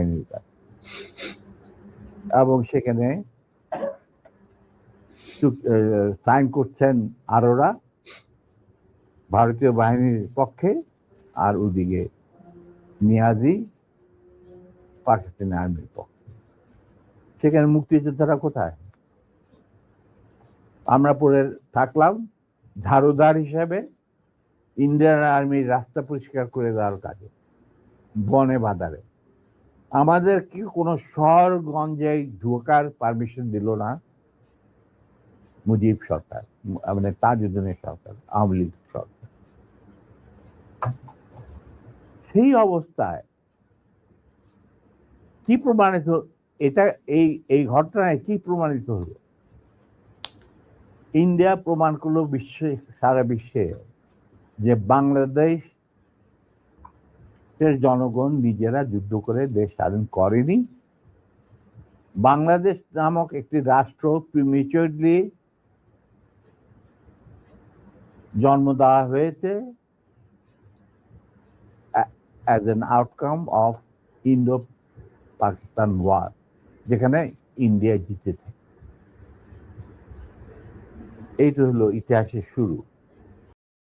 বাহিনীর কাছে, এবং সেখানে সাইন করছেন আরোরা ভারতীয় বাহিনীর পক্ষে, আর ওদিকে নিয়াজি পাকিস্তানি আর্মির পক্ষে। সেখানে মুক্তিযোদ্ধারা কোথায়? আমরা পড়ে থাকলাম ঝাড়ুদার হিসেবে ইন্ডিয়ান আর্মির রাস্তা পরিষ্কার করে দেওয়ার কাজে, বনে বাজারে। আমাদের কি কোনো শহরগঞ্জে ঢোকার পারমিশন দিল না মুজিব সরকার, মানে তাজউদ্দিনের সরকার, আওয়ামী লীগ সরকার। সেই অবস্থায় কি প্রমাণিত, এটা এই ঘটনায় কি প্রমাণিত হলো? ইন্ডিয়া প্রমাণ করলো সারা বিশ্বে যে বাংলাদেশের জনগণ নিজেরা যুদ্ধ করে দেশ স্বাধীন করেনি। বাংলাদেশ নামক একটি রাষ্ট্র প্রিমেচুরলি জন্ম দেওয়া হয়েছে as an outcome of Indo Pakistan war, যেখানে ইন্ডিয়া জিতেছে। এইটা হলো ইতিহাসের শুরু।